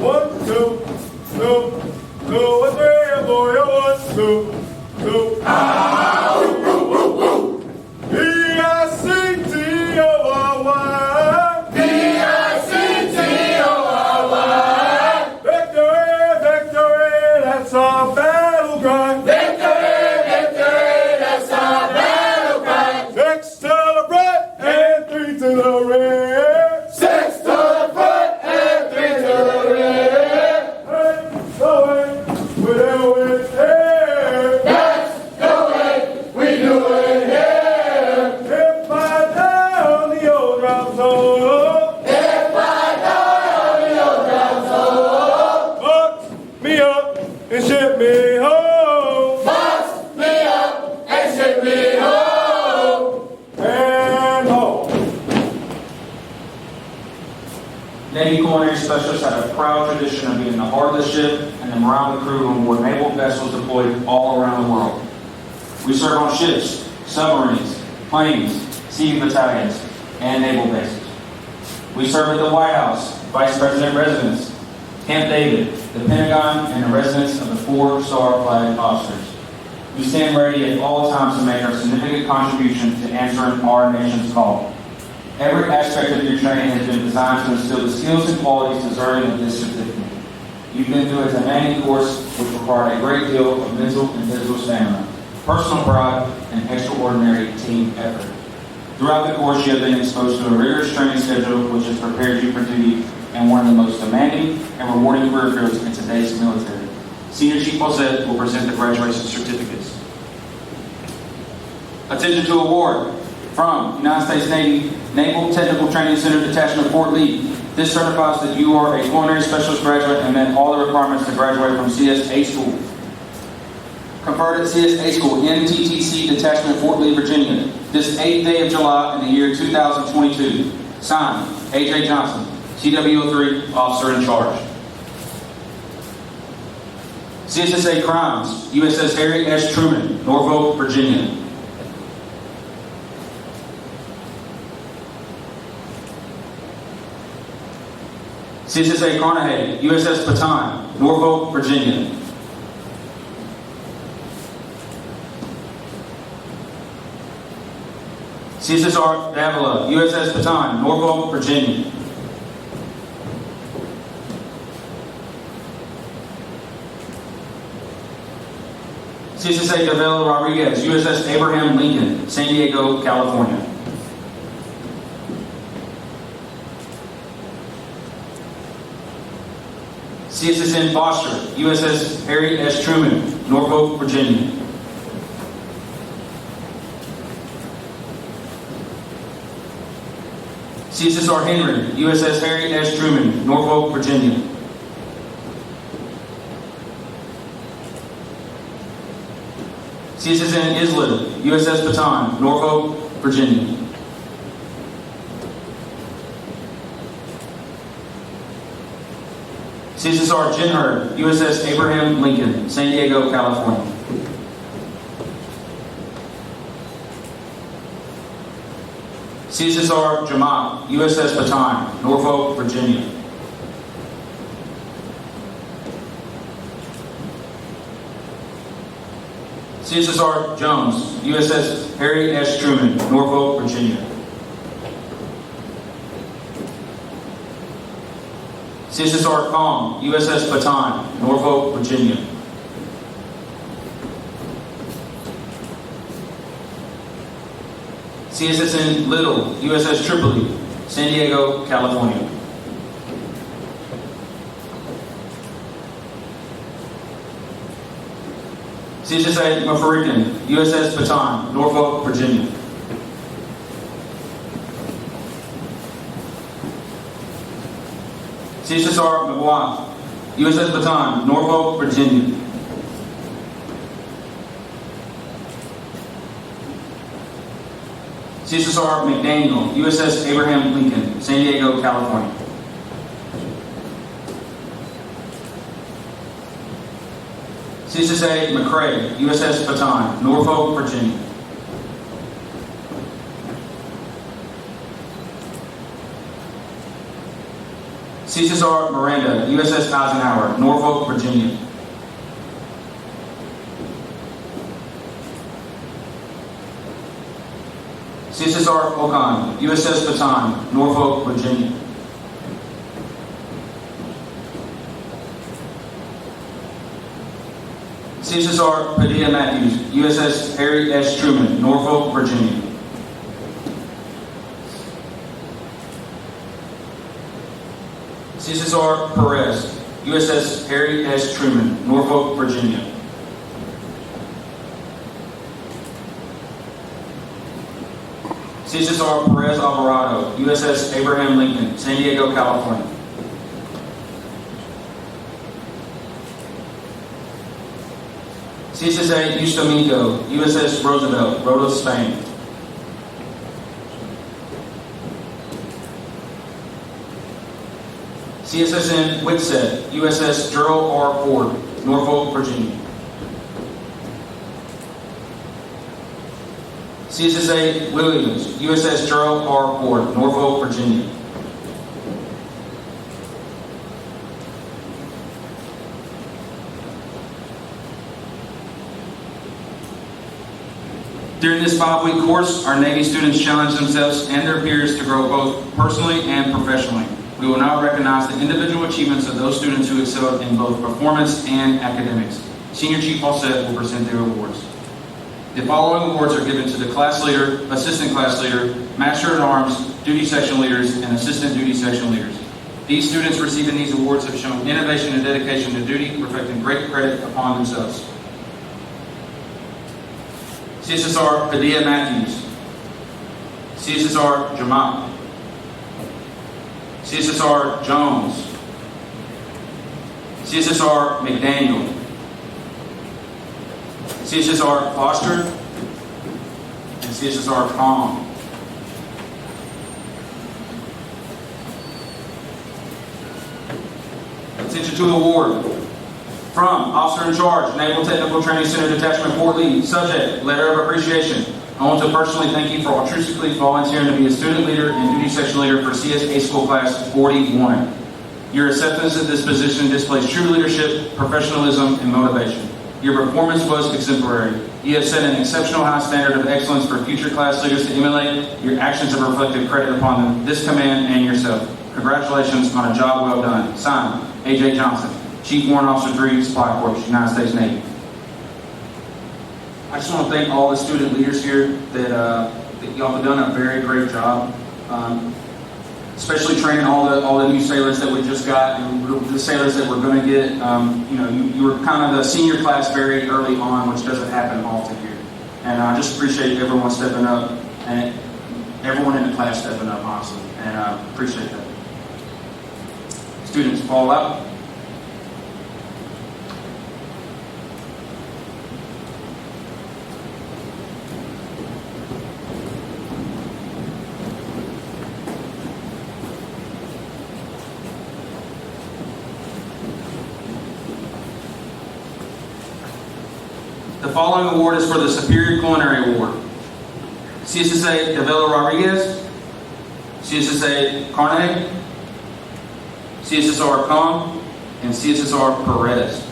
1, 2, 2, 2, and 3, and 4, and 1, 2, 2. B-I-C-T-O-R-Y. B-I-C-T-O-R-Y. Victory, victory, that's our battle cry. Victory, victory, that's our battle cry. 6 to the front and 3 to the rear. 6 to the front and 3 to the rear. Hey, the way we do it here. That's the way we do it here. If I die on the old ground floor, If I die on the old ground floor, box me up and ship me home. box me up and ship me home. And home. Navy Culinary Specialists have a proud tradition of being the heart of the ship and the morale of the crew on board naval vessels deployed all around the world. We serve on ships, submarines, planes, sea battalions, and naval bases. We serve at the White House, Vice President residence, Camp David, the Pentagon, and the residence of the 4-star flag officers. We stand ready at all times to make our significant contribution to answering our nation's call. Every aspect of your training has been designed to instill the skills and qualities deserving of this certificate. You've been through a demanding course which required a great deal of mental and physical stamina, personal pride, and extraordinary team effort. Throughout the course, you have been exposed to a rigorous training schedule which has prepared you for duty in one of the most demanding and rewarding career fields in today's military. Senior Chief Posset will present the graduation certificates. Attention to award from United States Navy Naval Technical Training Center Detachment Fort Lee. This certifies that you are a culinary specialist graduate and met all the requirements to graduate from CSA School. Conferred at CSA School, NTTC Detachment Fort Lee, Virginia, this 8th day of July in the year 2022. Signed, A.J. Johnson, CWO3, Officer in Charge. CSSA Crimes, USS Harry S. Truman, Norfolk, Virginia. CSSA Carnegie, USS Bataan, Norfolk, Virginia. CSSR Davila, USS Bataan, Norfolk, Virginia. CSSA Davila Rodriguez, USS Abraham Lincoln, San Diego, California. CSSN Foster, USS Harry S. Truman, Norfolk, Virginia. CSSR Henry, USS Harry S. Truman, Norfolk, Virginia. CSSN Islip, USS Bataan, Norfolk, Virginia. CSSR Jenherd, USS Abraham Lincoln, San Diego, California. CSSR Jamat, USS Bataan, Norfolk, Virginia. CSSR Jones, USS Harry S. Truman, Norfolk, Virginia. CSSR Kong, USS Bataan, Norfolk, Virginia. CSSN Little, USS Tripoli, San Diego, California. CSSA Mafarikan, USS Bataan, Norfolk, Virginia. CSSR Mabwah, USS Bataan, Norfolk, Virginia. CSSR McDaniel, USS Abraham Lincoln, San Diego, California. CSSA McCrae, USS Bataan, Norfolk, Virginia. Cesar Miranda, USS Eisenhower, Norfolk, Virginia. Cesar Okan, USS Baton, Norfolk, Virginia. Cesar Padilla Matthews, USS Harry S. Truman, Norfolk, Virginia. Cesar Perez, USS Harry S. Truman, Norfolk, Virginia. Cesar Perez Alvarado, USS Abraham Lincoln, San Diego, California. CSSA Eustamico, USS Roosevelt, Rodos, Spain. CSSN Whitsett, USS Gerald R. Ford, Norfolk, Virginia. CSSA Williams, USS Gerald R. Ford, Norfolk, Virginia. During this 5-week course, our Navy students challenge themselves and their peers to grow both personally and professionally. We will now recognize the individual achievements of those students who excelled in both performance and academics. Senior Chief Fawcett will present their awards. The following awards are given to the class leader, assistant class leader, master at arms, duty section leaders, and assistant duty section leaders. These students receiving these awards have shown innovation and dedication to duty, reflecting great credit upon themselves. CSSR Padilla Matthews, CSSR Jamat, CSSR Jones, CSSR McDaniel, CSSR Foster, and CSSR Palm. Attention to the award. From Officer in Charge, Naval Technical Training Center Detachment Fort Lee. Subject, letter of appreciation. I want to personally thank you for altruistically volunteering to be a student leader and duty section leader for CSA School Class 41. Your acceptance of this position displays true leadership, professionalism, and motivation. Your performance was exemplary. You have set an exceptional high standard of excellence for future class leaders to emulate. Your actions have reflected credit upon this command and yourself. Congratulations on a job well done. Signed, A.J. Johnson, Chief Warrant Officer 3, Supply Corps, United States Navy. I just want to thank all the student leaders here that y'all have done a very great job. Especially training all the new sailors that we just got and the sailors that we're going to get. You were kind of the senior class very early on, which doesn't happen often here. And I just appreciate everyone stepping up and everyone in the class stepping up, honestly. And I appreciate that. Students, fall out. The following award is for the Superior Culinary Award. CSSA Davila Rodriguez, CSSA Carne, CSSR Kong, and CSSR Perez.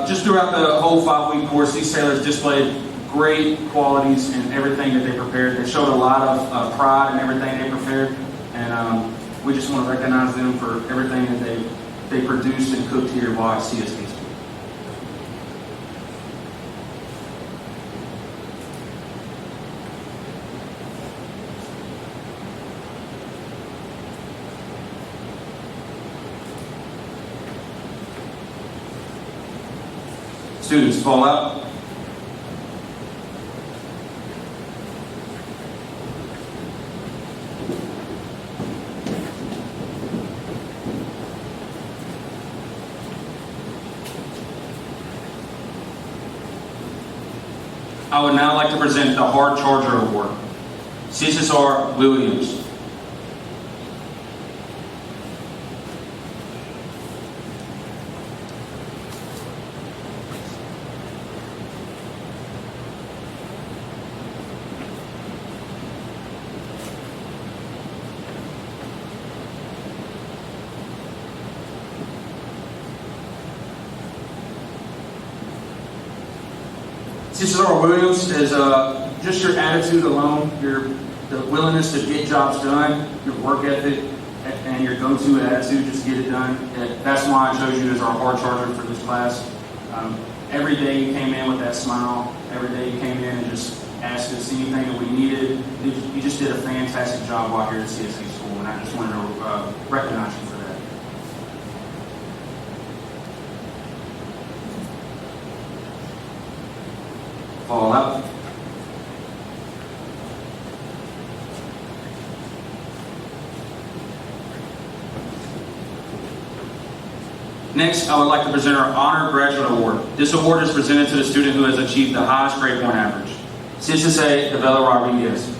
Just throughout the whole 5-week course, these sailors displayed great qualities in everything that they prepared. They showed a lot of pride in everything they prepared, and we just want to recognize them for everything that they produced and cooked here while at CSD School. Students, fall out. I would now like to present the Hard Charger Award. CSSR Williams. CSSR Williams is just your attitude alone, the willingness to get jobs done, your work ethic, and your go-to attitude, just get it done. That's why I chose you as our hard charger for this class. Every day you came in with that smile. Every day you came in and just asked us anything that we needed. You just did a fantastic job while here at CSA School, and I just wanted to recognize you for that. Fall out. Next, I would like to present our Honor Graduate Award. This award is presented to the student who has achieved the highest grade point average. CSSA Devella Rodriguez.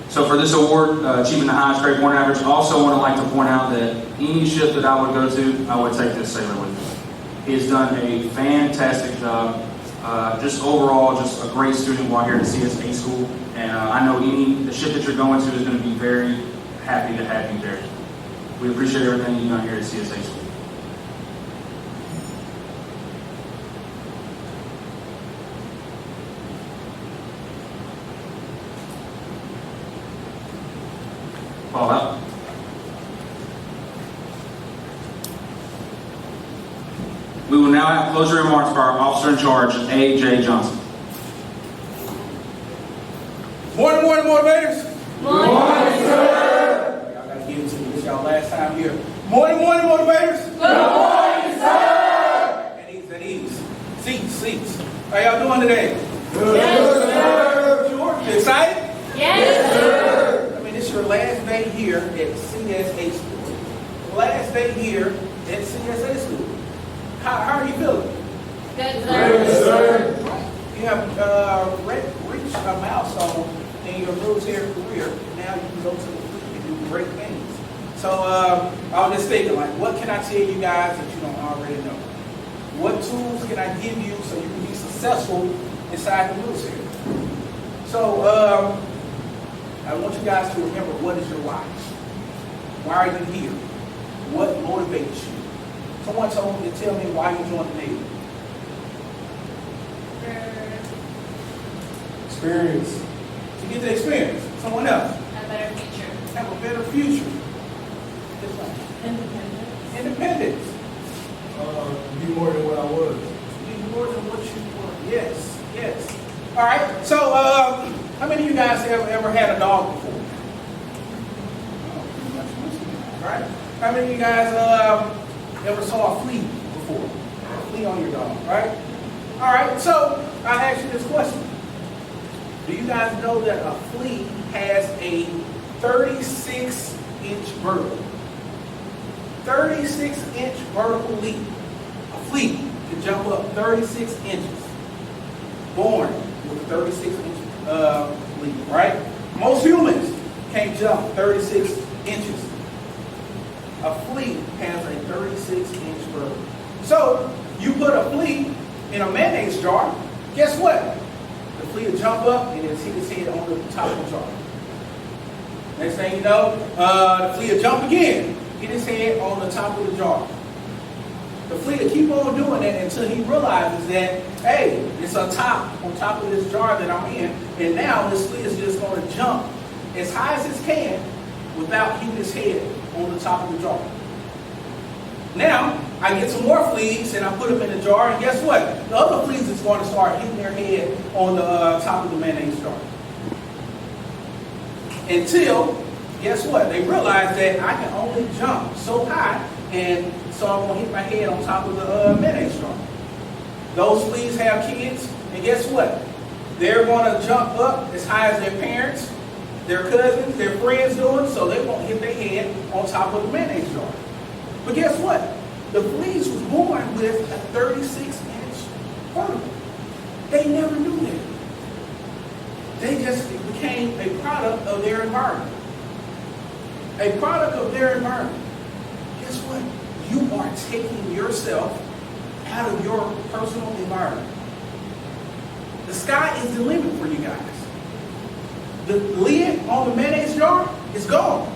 So for this award, achieving the highest grade point average, also want to like to point out that any ship that I would go to, I would take this sailor with me. He has done a fantastic job. Just overall, just a great student while here at CSA School. And I know the ship that you're going to is going to be very happy to have you there. We appreciate everything you've done here at CSA School. Fall out. We will now have closing remarks by our officer in charge, A.J. Johnson. Morning, motivators. Good morning, sir. Y'all gotta get into this y'all last time here. Morning, motivators. Good morning, sir. At ease. Seats. How y'all doing today? Yes, sir. Sure. You excited? Yes, sir. I mean, it's your last day here at CSA School. Last day here at CSA School. How are you feeling? Good, sir. You have reached a milestone in your military career. Now you can go to the fleet and do great things. So I was just thinking, like, what can I tell you guys that you don't already know? What tools can I give you so you can be successful inside the military? So I want you guys to remember, what is your why? Why are you here? What motivates you? Someone told me to tell me why you joined the Navy. Experience. To get the experience. Someone else. A better future. Have a better future. Independence. Be more than what I was. Be more than what you were. Yes. All right. So, how many of you guys have ever had a dog before? All right. How many of you guys ever saw a flea before? A flea on your dog, right? All right. So, I ask you this question. Do you guys know that a flea has a 36-inch vertical? 36-inch vertical leap. A flea can jump up 36 inches. Born with a 36-inch leap, right? Most humans can't jump 36 inches. A flea has a 36-inch vertical. So, you put a flea in a mayonnaise jar, guess what? The flea will jump up and it'll hit his head on the top of the jar. Next thing you know, the flea will jump again, hit his head on the top of the jar. The flea will keep on doing that until he realizes that, hey, it's a top on top of this jar that I'm in, and now this flea is just going to jump as high as it can without hitting his head on the top of the jar. Now, I get some more fleas and I put them in the jar, and guess what? The other fleas is going to start hitting their head on the top of the mayonnaise jar. Until, guess what? They realize that I can only jump so high, and so I'm going to hit my head on top of the mayonnaise jar. Those fleas have kids, and guess what? They're going to jump up as high as their parents, their cousins, their friends doing, so they won't hit their head on top of the mayonnaise jar. But guess what? The fleas was born with a 36-inch vertical. They never knew that. They just became a product of their environment. A product of their environment. Guess what? You are taking yourself out of your personal environment. The sky is the limit for you guys. The lid on the mayonnaise jar is gone.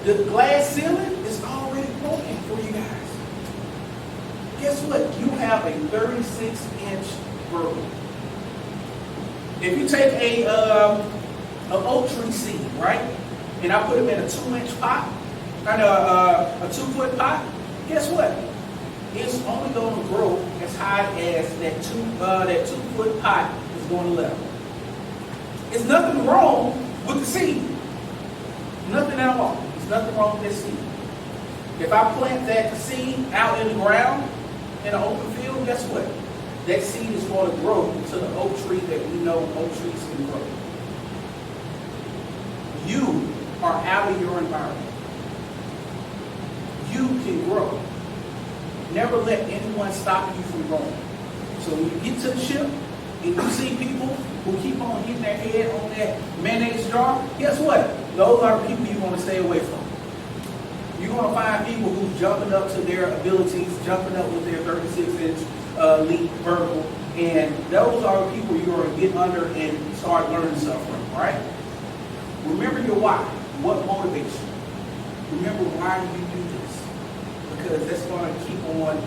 The glass ceiling is already broken for you guys. Guess what? You have a 36-inch vertical. If you take an oak tree seed, right, and I put them in a 2-inch pot, and a 2-foot pot, guess what? It's only going to grow as high as that 2-foot pot is going to level. There's nothing wrong with the seed. Nothing at all. There's nothing wrong with that seed. If I plant that seed out in the ground in an open field, guess what? That seed is going to grow to the oak tree that we know oak trees can grow. You are out of your environment. You can grow. Never let anyone stop you from growing. So when you get to the ship and you see people who keep on hitting their head on that mayonnaise jar, guess what? Those are the people you want to stay away from. You're going to find people who's jumping up to their abilities, jumping up with their 36-inch leap vertical, and those are the people you're going to get under and start learning stuff from, right? Remember your why. What motivates you? Remember why you do this. Because that's going to keep on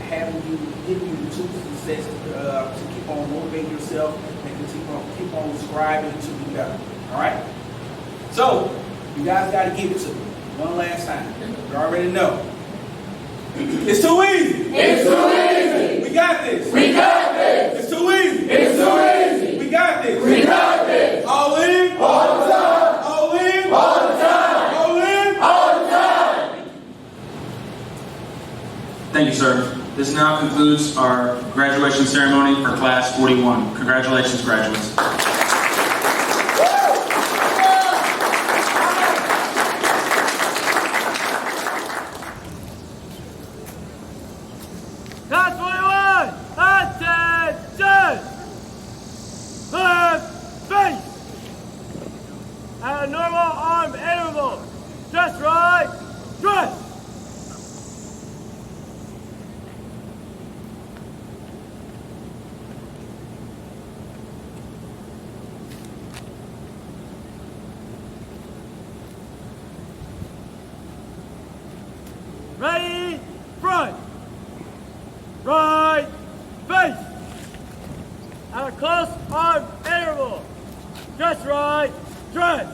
having you, giving you the tools and sets to keep on motivating yourself and to keep on striving to be better. All right? So, you guys got to give it to me one last time. You already know. It's too easy. It's too easy. We got this. We got this. It's too easy. It's too easy. We got this. We got this. All in. All the time. All in. All the time. All in. All the time. Thank you, sir. This now concludes our graduation ceremony for Class 41. Congratulations, graduates. Class 41, attention! Left face! At a normal arm interval. Just right, dress! Ready, front! Right face. At a close arm interval. Just right, dress.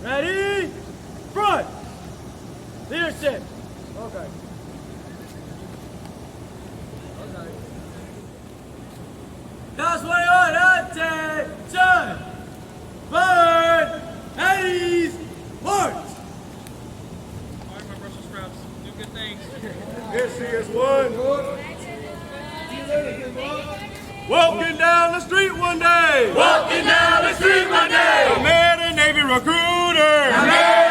Ready, front. Leadership. Okay. Class 41, attention! Bird, Hades, march! All right, my Brussels sprouts, do good things. Here she is one. Walking down the street one day. Walking down the street one day. I met a Navy recruiter. I met